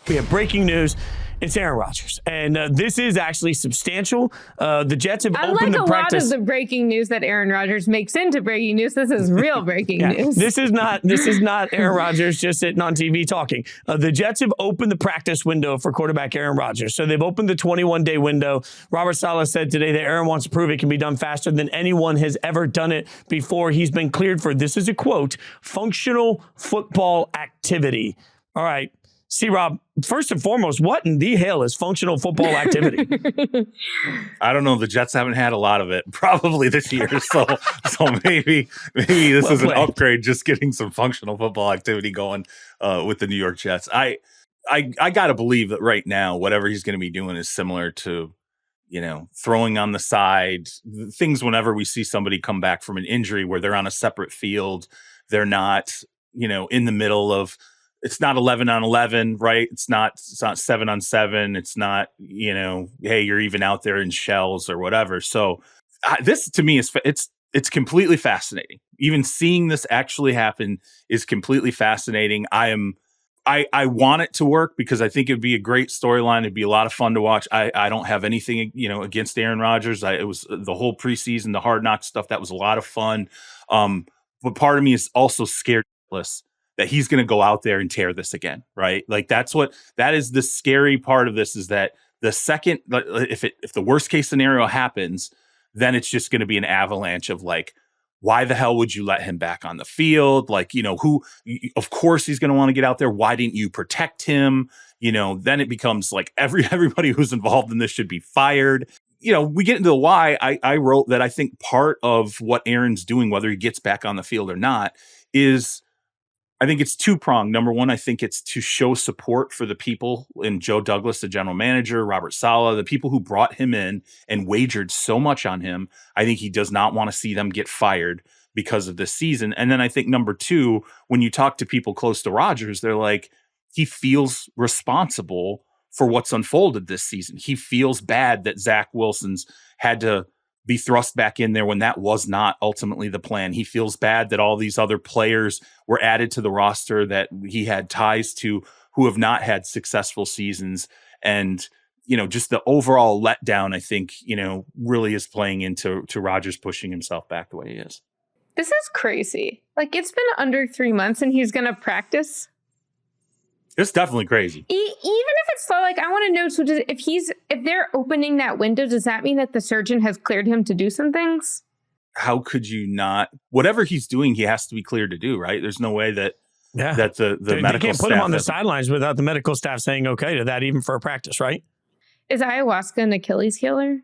We have breaking news. It's Aaron Rodgers. And this is actually substantial. The Jets have opened the practice. A lot of the breaking news that Aaron Rodgers makes into breaking news. This is real breaking news. This is not Aaron Rodgers just sitting on TV talking. The Jets have opened the practice window for quarterback Aaron Rodgers. So they've opened the 21-day window. Robert Saleh said today that Aaron wants to prove it can be done faster than anyone has ever done it before. He's been cleared for, this is a quote, functional football activity. All right. See, Rob, first and foremost, what in the hell is functional football activity? I don't know. The Jets haven't had a lot of it probably this year. So maybe this is an upgrade, just getting some functional football activity going with the New York Jets. I got to believe that right now, whatever he's going to be doing is similar to, throwing on the side, things whenever we see somebody come back from an injury where they're on a separate field. They're not, in the middle of, it's not 11 on 11, right? It's not 7 on 7. It's not, hey, you're even out there in shells or whatever. So this to me it's completely fascinating. Even seeing this actually happen is completely fascinating. I want it to work because I think it'd be a great storyline. It'd be a lot of fun to watch. I don't have anything, against Aaron Rodgers. It was the whole preseason, the Hard Knocks stuff. That was a lot of fun. But part of me is also scared that he's going to go out there and tear this again, right? Like that is the scary part of this, is that the second, if the worst case scenario happens, then it's just going to be an avalanche of like, why the hell would you let him back on the field? Like, of course he's going to want to get out there. Why didn't you protect him? Then it becomes like everybody who's involved in this should be fired. We get into the why. I wrote that I think part of what Aaron's doing, whether he gets back on the field or not, is I think it's two-pronged. Number one, I think it's to show support for the people in Joe Douglas, the general manager, Robert Saleh, the people who brought him in and wagered so much on him. I think he does not want to see them get fired because of this season. And then I think number two, when you talk to people close to Rodgers, they're like, he feels responsible for what's unfolded this season. He feels bad that Zach Wilson's had to be thrust back in there when that was not ultimately the plan. He feels bad that all these other players were added to the roster that he had ties to who have not had successful seasons. And, just the overall letdown, I think, really is playing into Rodgers pushing himself back the way he is. This is crazy. Like, it's been under 3 months and he's going to practice. It's definitely crazy. Even if it's slow, like I want to know, so if they're opening that window, does that mean that the surgeon has cleared him to do some things? How could you not? Whatever he's doing, he has to be cleared to do, right? There's no way that the medical staff... They can't put him on the sidelines without the medical staff saying okay to that, even for a practice, right? Is ayahuasca an Achilles healer?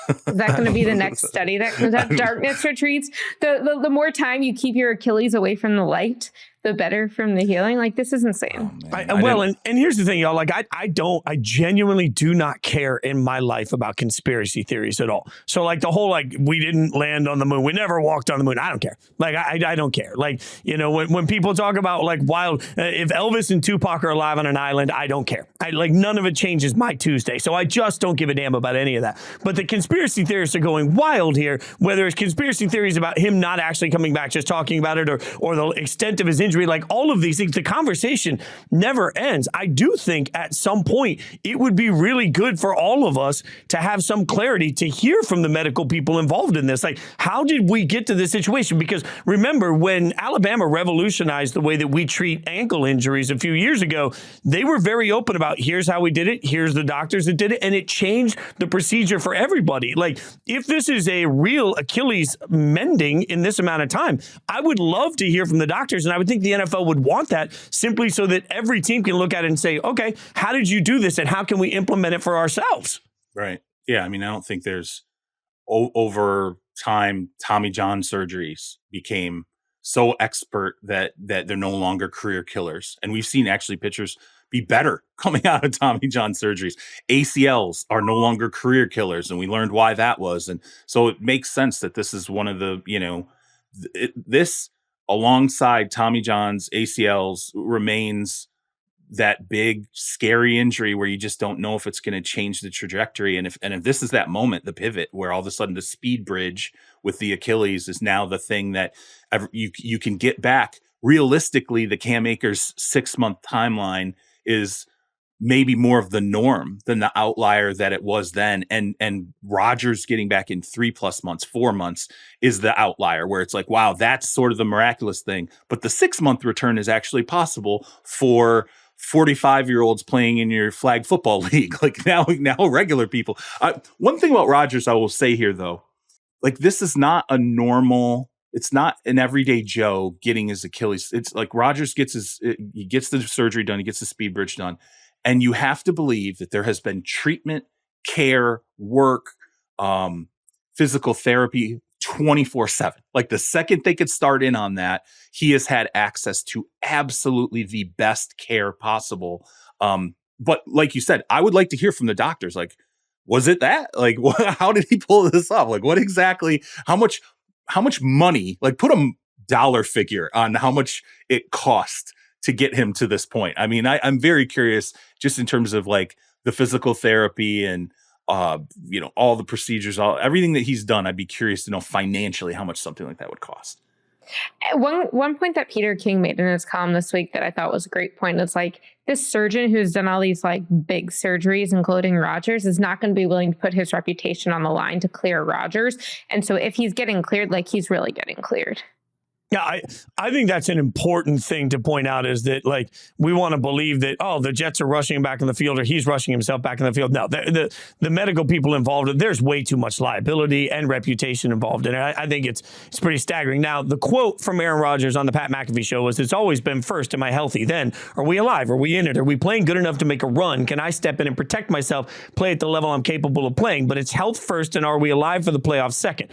Is that going to be the next study that comes out? Darkness retreats. The more time you keep your Achilles away from the light, the better from the healing. Like, this is insane. Oh, and here's the thing, y'all. Like, I genuinely do not care in my life about conspiracy theories at all. So, like, the whole, like, we didn't land on the moon, we never walked on the moon. I don't care. Like, I don't care. Like, when people talk about, like, wild, if Elvis and Tupac are alive on an island, I don't care. None of it changes my Tuesday. So I just don't give a damn about any of that. But the conspiracy theorists are going wild here, whether it's conspiracy theories about him not actually coming back, just talking about it, or the extent of his injury, like all of these things, the conversation never ends. I do think at some point it would be really good for all of us to have some clarity, to hear from the medical people involved in this. Like, how did we get to this situation? Because remember, when Alabama revolutionized the way that we treat ankle injuries a few years ago, they were very open about here's how we did it, here's the doctors that did it, and it changed the procedure for everybody. Like, if this is a real Achilles mending in this amount of time, I would love to hear from the doctors, and I would think the NFL would want that, simply so that every team can look at it and say, okay, how did you do this and how can we implement it for ourselves? Right. Yeah. I mean, I don't think there's over time, Tommy John surgeries became so expert that they're no longer career killers. And we've seen actually pitchers be better coming out of Tommy John surgeries. ACLs are no longer career killers. And we learned why that was. And so it makes sense that this is one of the, this alongside Tommy John's ACLs remains that big, scary injury where you just don't know if it's going to change the trajectory. And if this is that moment, the pivot, where all of a sudden the speed bridge with the Achilles is now the thing that you can get back. Realistically, the Cam Akers 6-month timeline is maybe more of the norm than the outlier that it was then. And Rodgers getting back in 3+ months, 4 months is the outlier where it's like, wow, that's sort of the miraculous thing. But the 6-month return is actually possible for 45-year-olds playing in your flag football league. Like now regular people. One thing about Rodgers, I will say here though, like this is not a normal, it's not an everyday Joe getting his Achilles. It's like Rodgers he gets the surgery done, he gets the speed bridge done. And you have to believe that there has been treatment, care, work, physical therapy 24/7. Like the second they could start in on that, he has had access to absolutely the best care possible. But like you said, I would like to hear from the doctors. Like, was it that? Like, how did he pull this off? Like, what exactly? How much money? Like, put a dollar figure on how much it cost to get him to this point. I mean, I'm very curious just in terms of like the physical therapy and, all the procedures, everything that he's done. I'd be curious to know financially how much something like that would cost. One point that Peter King made in his column this week that I thought was a great point is like this surgeon who's done all these like big surgeries, including Rodgers, is not going to be willing to put his reputation on the line to clear Rodgers. And so if he's getting cleared, like he's really getting cleared. Yeah, I think that's an important thing to point out is that, like, we want to believe that, the Jets are rushing him back in the field or he's rushing himself back in the field. No, the medical people involved, there's way too much liability and reputation involved in it. I think it's pretty staggering. Now, the quote from Aaron Rodgers on the Pat McAfee show was, it's always been first, am I healthy? Then, are we alive? Are we in it? Are we playing good enough to make a run? Can I step in and protect myself, play at the level I'm capable of playing? But it's health first, and are we alive for the playoffs second?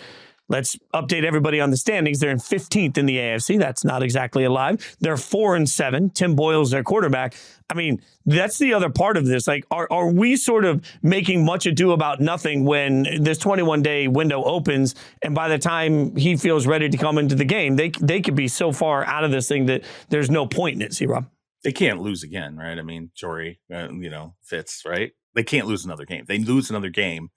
Let's update everybody on the standings. They're in 15th in the AFC. That's not exactly alive. They're 4-7. Tim Boyle's their quarterback. I mean, that's the other part of this. Like, are we sort of making much ado about nothing when this 21-day window opens, and by the time he feels ready to come into the game, they could be so far out of this thing that there's no point in it, C-Rob? They can't lose again, right? I mean, Jori, Fitz, right? They can't lose another game. They lose another game.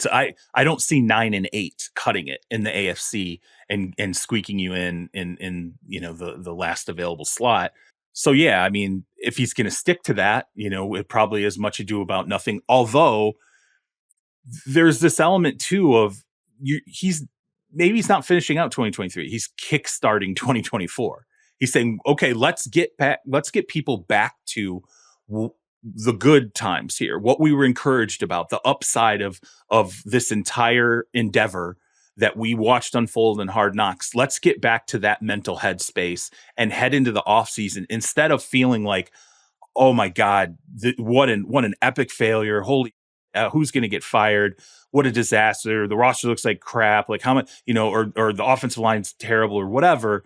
I don't see 9-8 cutting it in the AFC and squeaking you in the last available slot. So yeah, I mean, if he's going to stick to that, it probably is much ado about nothing. Although there's this element too of he's not finishing out 2023. He's kickstarting 2024. He's saying, okay, let's get people back to the good times here, what we were encouraged about, the upside of this entire endeavor that we watched unfold in Hard Knocks. Let's get back to that mental headspace and head into the offseason instead of feeling like, oh my God, what an epic failure. Holy, who's going to get fired? What a disaster. The roster looks like crap. Like how much, or the offensive line's terrible or whatever.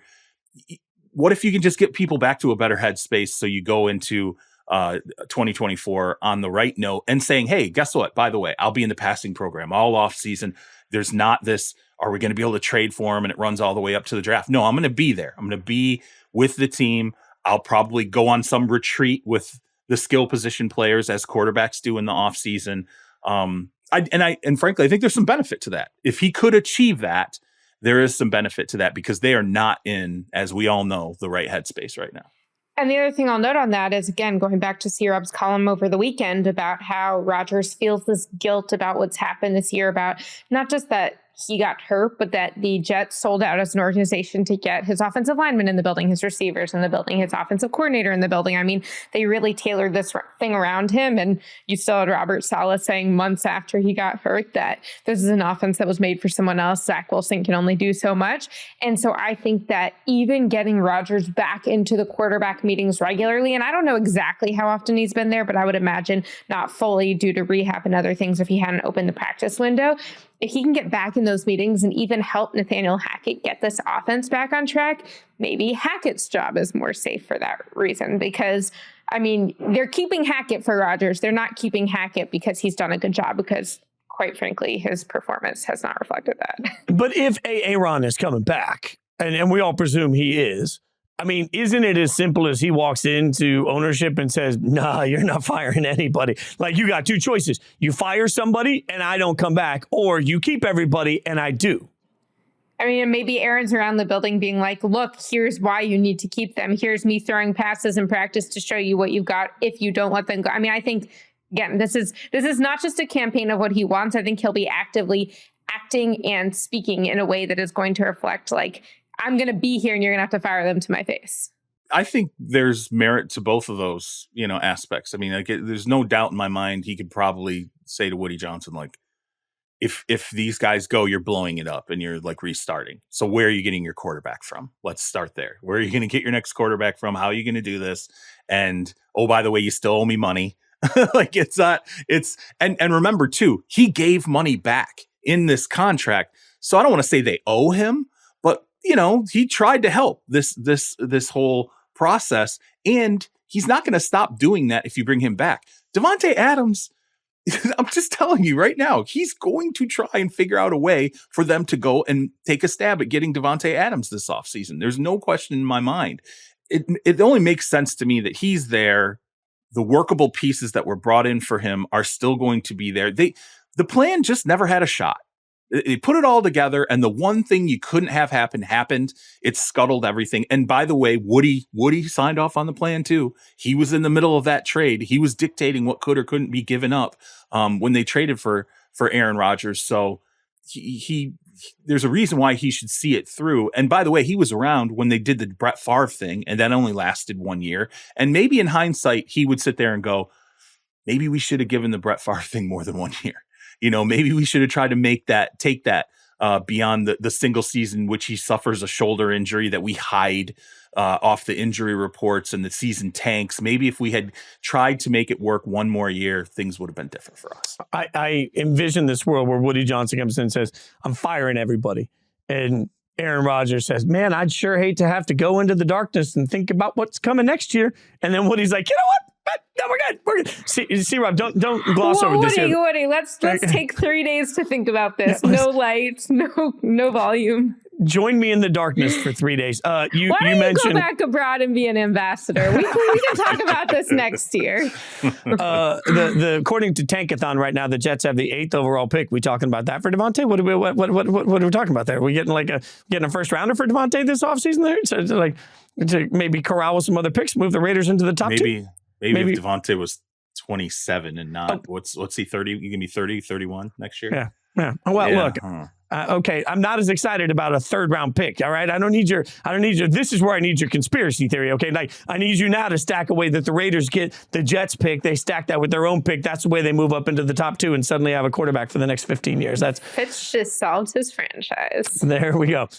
What if you can just get people back to a better headspace so you go into 2024 on the right note and saying, hey, guess what? By the way, I'll be in the passing program all off season. There's not this, are we going to be able to trade for him and it runs all the way up to the draft? No, I'm going to be there. I'm going to be with the team. I'll probably go on some retreat with the skill position players as quarterbacks do in the off season. And frankly, I think there's some benefit to that. If he could achieve that, there is some benefit to that because they are not in, as we all know, the right headspace right now. And the other thing I'll note on that is, again, going back to C-Rob's column over the weekend about how Rodgers feels this guilt about what's happened this year, about not just that he got hurt, but that the Jets sold out as an organization to get his offensive linemen in the building, his receivers in the building, his offensive coordinator in the building. I mean, they really tailored this thing around him. And you still had Robert Saleh saying months after he got hurt that this is an offense that was made for someone else. Zach Wilson can only do so much. And so I think that even getting Rodgers back into the quarterback meetings regularly, and I don't know exactly how often he's been there, but I would imagine not fully due to rehab and other things if he hadn't opened the practice window. If he can get back in those meetings and even help Nathaniel Hackett get this offense back on track, maybe Hackett's job is more safe for that reason. Because, I mean, they're keeping Hackett for Rodgers. They're not keeping Hackett because he's done a good job, because, quite frankly, his performance has not reflected that. But if Aaron is coming back, and we all presume he is, I mean, isn't it as simple as he walks into ownership and says, nah, you're not firing anybody? Like, you got two choices. You fire somebody and I don't come back, or you keep everybody and I do. I mean, maybe Aaron's around the building being like, look, here's why you need to keep them. Here's me throwing passes in practice to show you what you've got if you don't let them go. I mean, I think, again, this is not just a campaign of what he wants. I think he'll be actively acting and speaking in a way that is going to reflect, like, I'm going to be here and you're going to have to fire them to my face. I think there's merit to both of those, aspects. I mean, like, there's no doubt in my mind he could probably say to Woody Johnson, like, if these guys go, you're blowing it up and you're like restarting. So where are you getting your quarterback from? Let's start there. Where are you going to get your next quarterback from? How are you going to do this? And, oh, by the way, you still owe me money. Like, and remember too, he gave money back in this contract. So I don't want to say they owe him, but he tried to help this whole process, and he's not going to stop doing that if you bring him back. Davante Adams, I'm just telling you right now, he's going to try and figure out a way for them to go and take a stab at getting Davante Adams this offseason. There's no question in my mind. It only makes sense to me that he's there. The workable pieces that were brought in for him are still going to be there. The plan just never had a shot. They put it all together, and the one thing you couldn't have happened. It scuttled everything. And by the way, Woody signed off on the plan too. He was in the middle of that trade. He was dictating what could or couldn't be given up when they traded for Aaron Rodgers. So he there's a reason why he should see it through. And by the way, he was around when they did the Brett Favre thing, and that only lasted 1 year. And maybe in hindsight, he would sit there and go, maybe we should have given the Brett Favre thing more than 1 year. Maybe we should have tried to take that beyond the single season, which he suffers a shoulder injury that we hide off the injury reports, and the season tanks. Maybe if we had tried to make it work 1 more year, things would have been different for us. I envision this world where Woody Johnson comes in and says, I'm firing everybody. And Aaron Rodgers says, man, I'd sure hate to have to go into the darkness and think about what's coming next year. And then Woody's like, you know what? No, we're good. See, Rob, don't gloss over this. Woody, let's take 3 days to think about this. No lights, no volume. Join me in the darkness for 3 days. Why don't you go back abroad and be an ambassador? We can talk about this next year. According to Tankathon right now, the Jets have the 8th overall pick. We talking about that for Davante? What are we talking about there? Are we getting a first rounder for Davante this offseason there? So to maybe corral with some other picks, move the Raiders into the top 2? Maybe if Davante was 27 and not, what's he, 30? You can be 30, 31 next year? Yeah. Well, look, okay, I'm not as excited about a 3rd round pick. All right. I don't need your, this is where I need your conspiracy theory. Okay. Like, I need you now to stack away that the Raiders get the Jets pick. They stack that with their own pick. That's the way they move up into the top 2 and suddenly have a quarterback for the next 15 years. Fitz just solved his franchise. There we go.